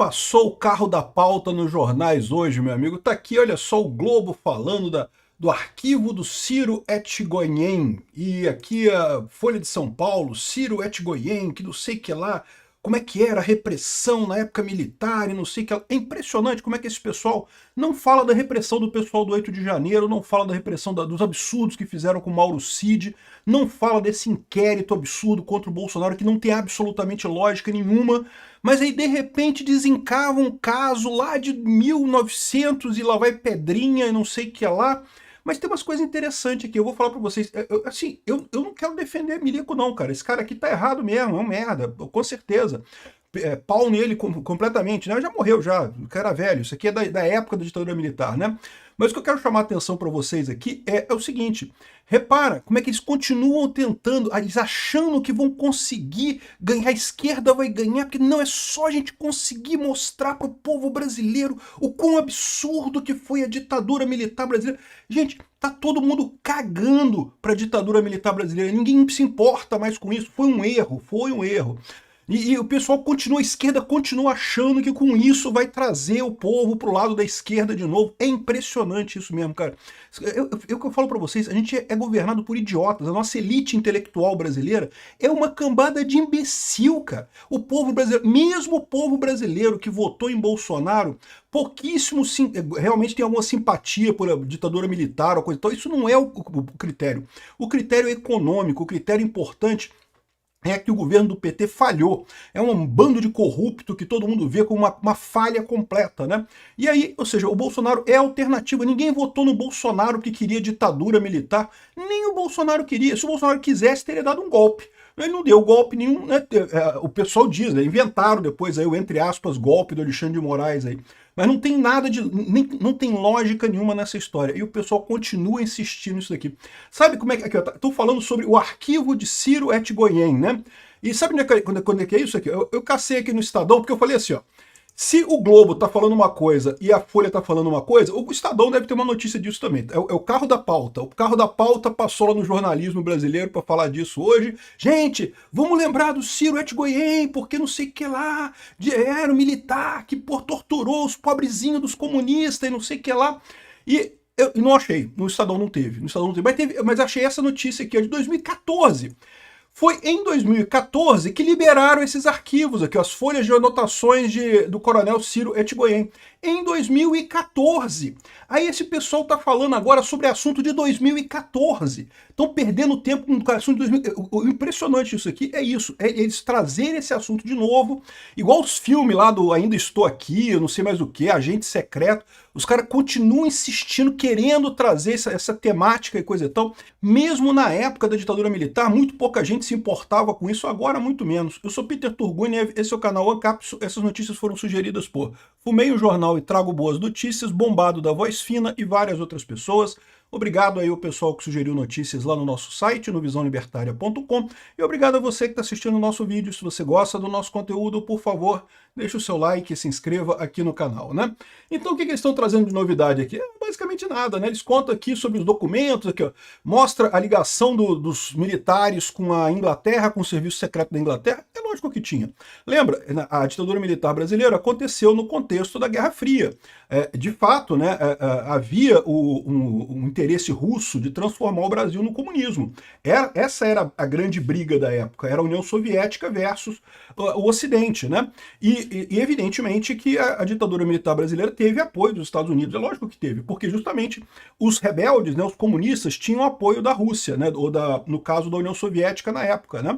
passou o carro da pauta nos jornais hoje, meu amigo? Tá aqui, olha só, o Globo falando do arquivo do Ciro Etchegoyen. E aqui a Folha de São Paulo, Ciro Etchegoyen, que não sei o que lá, como é que era a repressão na época militar e não sei o que lá. É impressionante como é que esse pessoal não fala da repressão do pessoal do 8 de janeiro, não fala da repressão dos absurdos que fizeram com Mauro Cid, não fala desse inquérito absurdo contra o Bolsonaro que não tem absolutamente lógica nenhuma, mas aí de repente desencava um caso lá de 1900 e lá vai pedrinha e não sei o que lá. Mas tem umas coisas interessantes aqui, eu vou falar pra vocês. Eu não quero defender Milico não, cara. Esse cara aqui tá errado mesmo, é um merda, com certeza. Pau nele completamente, né? Já morreu já, o cara era velho. Isso aqui é da época da ditadura militar, né? Mas o que eu quero chamar a atenção para vocês aqui é o seguinte: repara como é que eles continuam tentando, eles achando que vão conseguir ganhar, a esquerda vai ganhar, porque não é só a gente conseguir mostrar para o povo brasileiro o quão absurdo que foi a ditadura militar brasileira. Gente, tá todo mundo cagando para a ditadura militar brasileira, ninguém se importa mais com isso, foi um erro, foi um erro. E o pessoal continua, a esquerda continua achando que com isso vai trazer o povo pro lado da esquerda de novo. É impressionante isso mesmo, cara. O que eu falo pra vocês, a gente é governado por idiotas. A nossa elite intelectual brasileira é uma cambada de imbecil, cara. O povo brasileiro, mesmo o povo brasileiro que votou em Bolsonaro, pouquíssimo realmente tem alguma simpatia por a ditadura militar ou coisa e tal. Isso não é o critério. O critério econômico, o critério importante é que o governo do PT falhou. É um bando de corrupto que todo mundo vê como uma falha completa, né? E aí, ou seja, o Bolsonaro é alternativa. Ninguém votou no Bolsonaro porque queria ditadura militar. Nem o Bolsonaro queria. Se o Bolsonaro quisesse, teria dado um golpe. Ele não deu golpe nenhum, né? O pessoal diz, né? Inventaram depois aí o, entre aspas, golpe do Alexandre de Moraes aí. Mas não tem nada de. Não tem lógica nenhuma nessa história. E o pessoal continua insistindo nisso daqui. Sabe como é que. Estou falando sobre o arquivo de Ciro Etchegoyen, né? E sabe quando é que é isso aqui? Eu cacei aqui no Estadão, porque eu falei assim, ó. Se o Globo tá falando uma coisa e a Folha tá falando uma coisa, o Estadão deve ter uma notícia disso também. É o carro da pauta. O carro da pauta passou lá no jornalismo brasileiro para falar disso hoje. Gente, vamos lembrar do Ciro Etchegoyen, porque não sei o que lá, era um militar que torturou os pobrezinhos dos comunistas e não sei o que lá. E eu não achei, no Estadão não teve. No Estadão não teve, mas achei essa notícia aqui, ó, de 2014. Foi em 2014 que liberaram esses arquivos aqui, as folhas de anotações do coronel Ciro Etchegoyen. Em 2014. Aí esse pessoal tá falando agora sobre assunto de 2014. Estão perdendo tempo com o assunto de 2014. O impressionante disso aqui é isso, é eles trazerem esse assunto de novo, igual os filmes lá do Ainda Estou Aqui, eu não sei mais o que, Agente Secreto. Os caras continuam insistindo, querendo trazer essa temática e coisa e tal. Mesmo na época da ditadura militar, muito pouca gente se importava com isso, agora muito menos. Eu sou Peter Turguni, esse é o canal Ancapso. Essas notícias foram sugeridas por Fumei o Jornal e Trago Boas Notícias, Bombado da Voz Fina e várias outras pessoas. Obrigado aí ao pessoal que sugeriu notícias lá no nosso site, no visãolibertaria.com, e obrigado a você que está assistindo o nosso vídeo. Se você gosta do nosso conteúdo, por favor, deixe o seu like e se inscreva aqui no canal, né? Então o que eles estão trazendo de novidade aqui? Basicamente nada, né? Eles contam aqui sobre os documentos, aqui, ó, mostra a ligação dos militares com a Inglaterra, com o serviço secreto da Inglaterra. É lógico que tinha. Lembra, a ditadura militar brasileira aconteceu no contexto da Guerra Fria. De fato, né, havia um interesse russo de transformar o Brasil no comunismo. Essa era a grande briga da época, era a União Soviética versus o Ocidente, né? E evidentemente que a ditadura militar brasileira teve apoio dos Estados Unidos, é lógico que teve, porque justamente os rebeldes, né, os comunistas, tinham apoio da Rússia, né, ou no caso da União Soviética na época, né?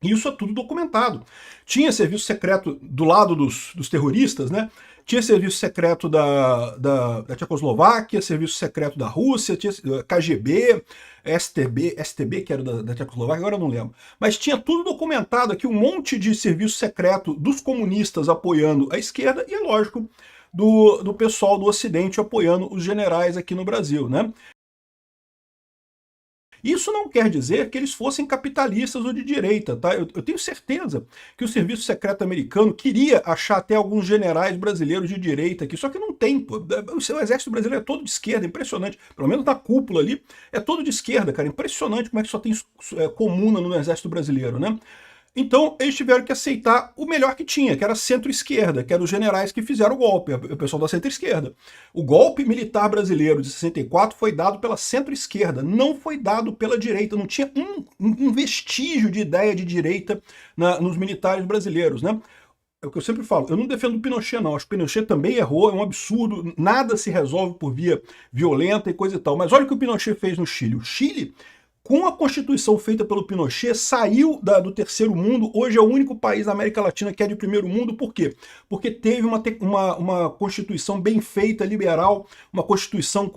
Isso é tudo documentado. Tinha serviço secreto do lado dos terroristas, né? Tinha serviço secreto da Tchecoslováquia, serviço secreto da Rússia, tinha KGB, STB, que era da Tchecoslováquia, agora eu não lembro. Mas tinha tudo documentado aqui, um monte de serviço secreto dos comunistas apoiando a esquerda e, é lógico, do pessoal do Ocidente apoiando os generais aqui no Brasil, né? Isso não quer dizer que eles fossem capitalistas ou de direita, tá? Eu tenho certeza que o serviço secreto americano queria achar até alguns generais brasileiros de direita aqui, só que não tem, pô. O exército brasileiro é todo de esquerda, impressionante. Pelo menos na cúpula ali, é todo de esquerda, cara. Impressionante como é que só tem comuna no exército brasileiro, né? Então, eles tiveram que aceitar o melhor que tinha, que era a centro-esquerda, que eram os generais que fizeram o golpe, o pessoal da centro-esquerda. O golpe militar brasileiro de 64 foi dado pela centro-esquerda, não foi dado pela direita, não tinha um vestígio de ideia de direita nos militares brasileiros, né? É o que eu sempre falo, eu não defendo o Pinochet não, acho que o Pinochet também errou, é um absurdo, nada se resolve por via violenta e coisa e tal. Mas olha o que o Pinochet fez no Chile. O Chile, com a Constituição feita pelo Pinochet, saiu do terceiro mundo, hoje é o único país da América Latina que é de primeiro mundo, por quê? Porque teve uma Constituição bem feita, liberal, uma Constituição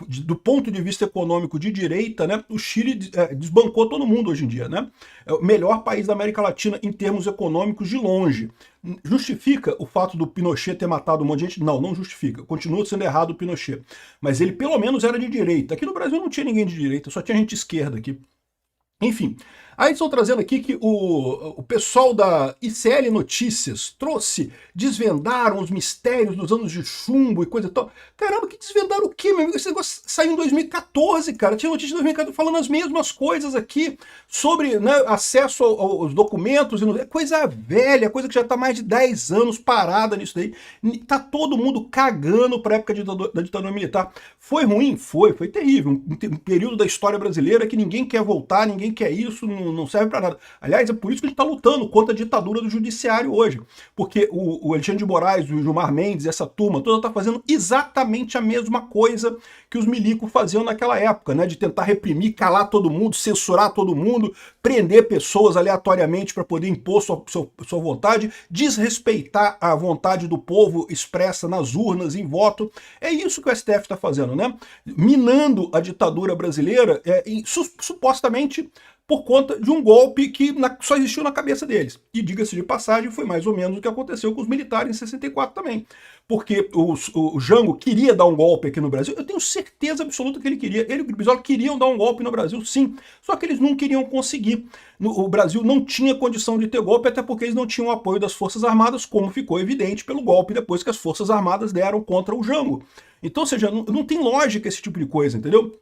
do ponto de vista econômico de direita, né? O Chile desbancou todo mundo hoje em dia, né? É o melhor país da América Latina em termos econômicos de longe. Justifica o fato do Pinochet ter matado um monte de gente? Não, não justifica. Continua sendo errado o Pinochet. Mas ele pelo menos era de direita. Aqui no Brasil não tinha ninguém de direita, só tinha gente de esquerda aqui. Enfim, aí estou trazendo aqui que o pessoal da ICL Notícias desvendaram os mistérios dos anos de chumbo e coisa e tal. Caramba, que desvendaram o quê, meu amigo? Esse negócio saiu em 2014, cara. Tinha notícia em 2014 falando as mesmas coisas aqui sobre, né, acesso aos documentos. É coisa velha, coisa que já está mais de 10 anos parada nisso daí. Tá todo mundo cagando para a época da ditadura militar. Foi ruim? Foi terrível. Um período da história brasileira que ninguém quer voltar, ninguém quer isso, não serve para nada. Aliás, é por isso que a gente está lutando contra a ditadura do judiciário hoje. Porque o Alexandre de Moraes, o Gilmar Mendes, essa turma toda está fazendo exatamente a mesma coisa que os milicos faziam naquela época, né? De tentar reprimir, calar todo mundo, censurar todo mundo, prender pessoas aleatoriamente para poder impor sua vontade, desrespeitar a vontade do povo expressa nas urnas, em voto. É isso que o STF está fazendo, né? Minando a ditadura brasileira, supostamente por conta de um golpe que só existiu na cabeça deles. E diga-se de passagem, foi mais ou menos o que aconteceu com os militares em 64 também. Porque o Jango queria dar um golpe aqui no Brasil, eu tenho certeza absoluta que ele queria. Ele e o Brizola queriam dar um golpe no Brasil, sim, só que eles não queriam conseguir. O Brasil não tinha condição de ter golpe, até porque eles não tinham o apoio das Forças Armadas, como ficou evidente pelo golpe depois que as Forças Armadas deram contra o Jango. Então, ou seja, não tem lógica esse tipo de coisa, entendeu?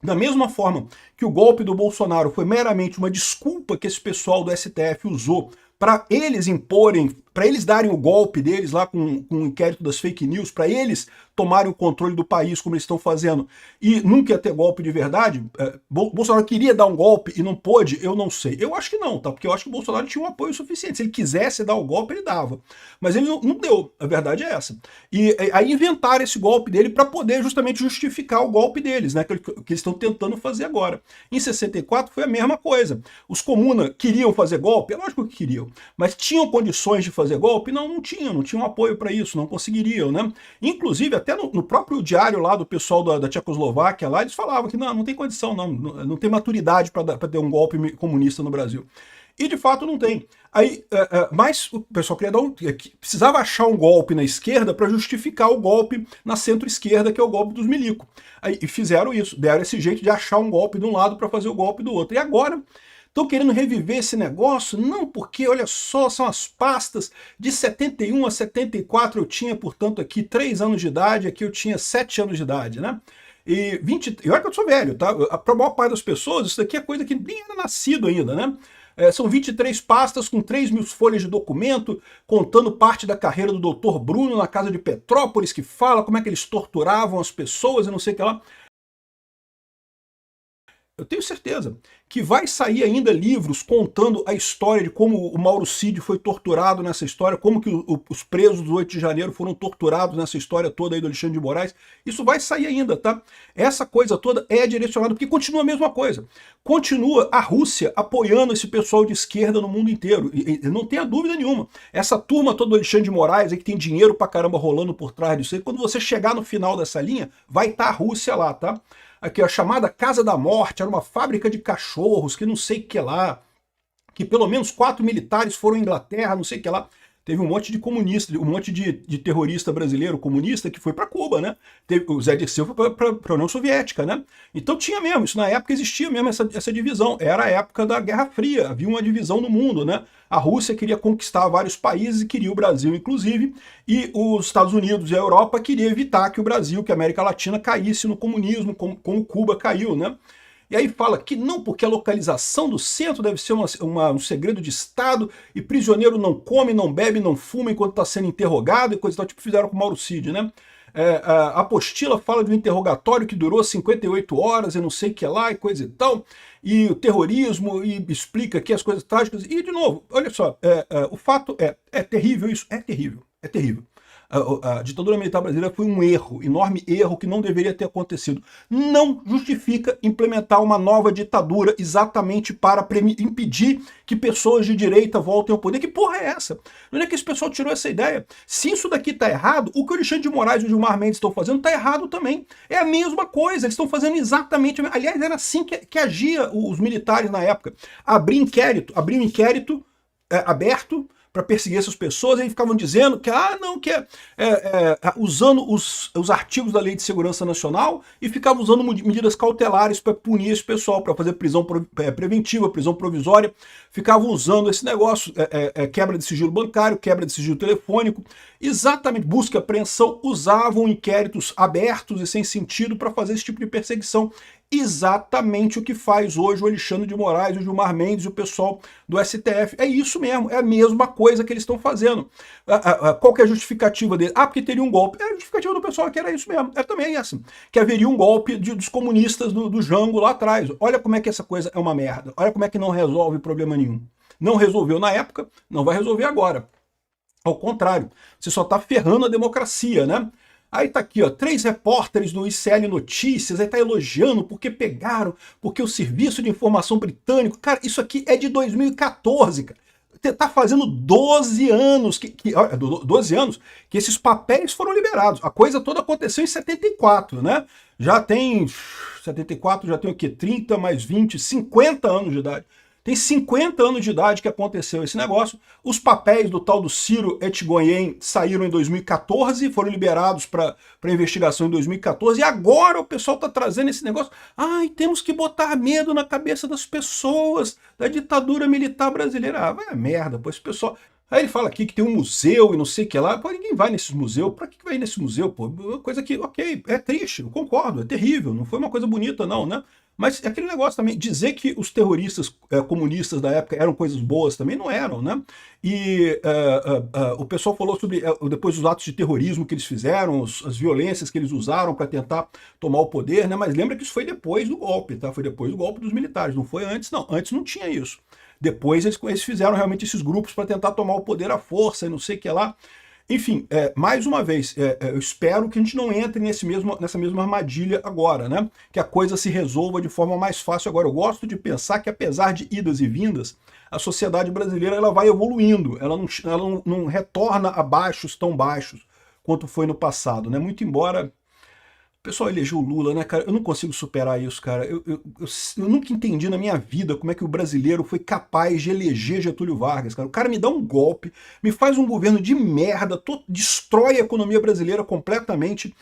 Da mesma forma que o golpe do Bolsonaro foi meramente uma desculpa que esse pessoal do STF usou para eles imporem, para eles darem o golpe deles lá com o inquérito das fake news, para eles tomarem o controle do país como eles estão fazendo, e nunca ia ter golpe de verdade. Bolsonaro queria dar um golpe e não pôde? Eu não sei. Eu acho que não, tá? Porque eu acho que o Bolsonaro tinha um apoio suficiente. Se ele quisesse dar o golpe, ele dava. Mas ele não deu. A verdade é essa. E aí inventaram esse golpe dele para poder justamente justificar o golpe deles, né? Que eles estão tentando fazer agora. Em 64 foi a mesma coisa. Os comunas queriam fazer golpe? É lógico que queriam. Mas tinham condições de fazer golpe? Não tinham apoio para isso, não conseguiriam, né? Inclusive, até no próprio diário lá do pessoal da Tchecoslováquia, lá, eles falavam que não tem condição, não tem maturidade para ter um golpe comunista no Brasil. E de fato não tem. Aí, mas o pessoal queria precisava achar um golpe na esquerda para justificar o golpe na centro-esquerda, que é o golpe dos milicos. Aí, e fizeram isso, deram esse jeito de achar um golpe de um lado para fazer o golpe do outro. E agora estão querendo reviver esse negócio? Não, porque, olha só, são as pastas de 71 a 74, eu tinha, portanto, aqui 3 anos de idade, aqui eu tinha 7 anos de idade, né? E olha que eu sou velho, tá? Para a maior parte das pessoas, isso daqui é coisa que nem era nascido ainda, né? São 23 pastas com 3.000 folhas de documento, contando parte da carreira do Dr. Bruno na casa de Petrópolis, que fala como é que eles torturavam as pessoas e não sei o que lá. Eu tenho certeza que vai sair ainda livros contando a história de como o Mauro Cid foi torturado nessa história, como que os presos do 8 de janeiro foram torturados nessa história toda aí do Alexandre de Moraes. Isso vai sair ainda, tá? Essa coisa toda é direcionada, porque continua a mesma coisa. Continua a Rússia apoiando esse pessoal de esquerda no mundo inteiro. E não tenha dúvida nenhuma. Essa turma toda do Alexandre de Moraes aí que tem dinheiro pra caramba rolando por trás disso aí, quando você chegar no final dessa linha, vai estar a Rússia lá, tá? Aqui, a chamada Casa da Morte, era uma fábrica de cachorros, que não sei o que lá, que pelo menos 4 militares foram à Inglaterra, não sei o que lá. Teve um monte de comunista, um monte de terrorista brasileiro comunista que foi para Cuba, né? O Zé Dirceu foi para a União Soviética, né? Então tinha mesmo, isso na época existia mesmo essa divisão. Era a época da Guerra Fria, havia uma divisão no mundo, né? A Rússia queria conquistar vários países e queria o Brasil, inclusive, e os Estados Unidos e a Europa queriam evitar que o Brasil, que a América Latina caísse no comunismo, como Cuba caiu, né? e aí fala que não, porque a localização do centro deve ser um segredo de Estado, e prisioneiro não come, não bebe, não fuma enquanto está sendo interrogado, e coisa e tal, tipo fizeram com o Mauro Cid, né? A apostila fala de um interrogatório que durou 58 horas e não sei o que lá e coisa e tal, e o terrorismo, e explica aqui as coisas trágicas, e de novo, olha só, o fato é terrível isso, é terrível, é terrível. A ditadura militar brasileira foi um erro, enorme erro que não deveria ter acontecido. Não justifica implementar uma nova ditadura exatamente para impedir que pessoas de direita voltem ao poder. Que porra é essa? Onde é que esse pessoal tirou essa ideia? Se isso daqui está errado, o que o Alexandre de Moraes e o Gilmar Mendes estão fazendo está errado também. É a mesma coisa, eles estão fazendo exatamente... Aliás, era assim que agia os militares na época. Abriam um inquérito aberto para perseguir essas pessoas, e ficavam dizendo que, usando os artigos da Lei de Segurança Nacional, e ficavam usando medidas cautelares para punir esse pessoal, para fazer prisão preventiva, prisão provisória, ficavam usando esse negócio, quebra de sigilo bancário, quebra de sigilo telefônico, exatamente, busca e apreensão, usavam inquéritos abertos e sem sentido para fazer esse tipo de perseguição. Exatamente o que faz hoje o Alexandre de Moraes, o Gilmar Mendes e o pessoal do STF. É isso mesmo, é a mesma coisa que eles estão fazendo. Qual que é a justificativa dele? Porque teria um golpe. A justificativa do pessoal que era isso mesmo. É também essa. Que haveria um golpe dos comunistas do Jango lá atrás. Olha como é que essa coisa é uma merda. Olha como é que não resolve problema nenhum. Não resolveu na época, não vai resolver agora. Ao contrário, você só está ferrando a democracia, né? Aí tá aqui, ó, 3 repórteres do ICL Notícias, aí tá elogiando porque pegaram, porque o Serviço de Informação Britânico, cara, isso aqui é de 2014, cara. Tá fazendo 12 anos, 12 anos que esses papéis foram liberados. A coisa toda aconteceu em 74, né? Já tem, 74, já tem o quê? 30 mais 20, 50 anos de idade. Tem 50 anos de idade que aconteceu esse negócio. Os papéis do tal do Ciro Etchegoyen saíram em 2014, foram liberados para investigação em 2014, e agora o pessoal está trazendo esse negócio. Ai, temos que botar medo na cabeça das pessoas da ditadura militar brasileira. Ah, vai a merda, pô, esse pessoal... Aí ele fala aqui que tem um museu e não sei o que lá. Pô, ninguém vai nesse museu. Pra que vai nesse museu, pô? Uma coisa que, ok, é triste, eu concordo, é terrível, não foi uma coisa bonita não, né? Mas é aquele negócio também, dizer que os terroristas comunistas da época eram coisas boas também não eram, né? E o pessoal falou sobre, depois dos atos de terrorismo que eles fizeram, as violências que eles usaram para tentar tomar o poder, né? Mas lembra que isso foi depois do golpe, tá? Foi depois do golpe dos militares, não foi antes, não. Antes não tinha isso. Depois eles fizeram realmente esses grupos para tentar tomar o poder à força e não sei o que lá. Enfim, mais uma vez, eu espero que a gente não entre nessa mesma armadilha agora, né? Que a coisa se resolva de forma mais fácil agora. Eu gosto de pensar que, apesar de idas e vindas, a sociedade brasileira ela vai evoluindo, ela não retorna a baixos tão baixos quanto foi no passado, né? Muito embora... O pessoal elegeu o Lula, né, cara? Eu não consigo superar isso, cara. Eu nunca entendi na minha vida como é que o brasileiro foi capaz de eleger Getúlio Vargas, cara. O cara me dá um golpe, me faz um governo de merda, destrói a economia brasileira completamente.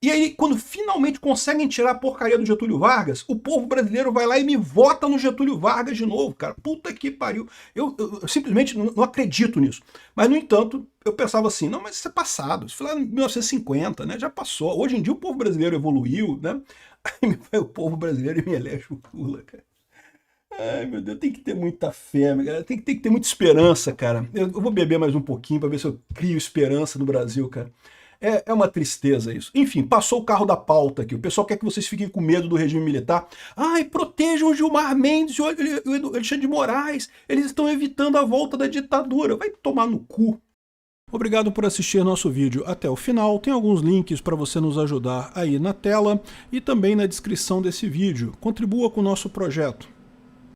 E aí, quando finalmente conseguem tirar a porcaria do Getúlio Vargas, o povo brasileiro vai lá e me vota no Getúlio Vargas de novo, cara. Puta que pariu. Eu simplesmente não acredito nisso. Mas, no entanto, eu pensava assim, não, mas isso é passado. Isso foi lá em 1950, né? Já passou. Hoje em dia o povo brasileiro evoluiu, né? Aí vai o povo brasileiro e me elege o Lula, cara. Ai, meu Deus, tem que ter muita fé, cara. Tem que ter muita esperança, cara. Eu vou beber mais um pouquinho para ver se eu crio esperança no Brasil, cara. É uma tristeza isso. Enfim, passou o carro da pauta aqui. O pessoal quer que vocês fiquem com medo do regime militar. Ai, protejam o Gilmar Mendes e o Alexandre de Moraes. Eles estão evitando a volta da ditadura. Vai tomar no cu. Obrigado por assistir nosso vídeo até o final. Tem alguns links para você nos ajudar aí na tela e também na descrição desse vídeo. Contribua com o nosso projeto.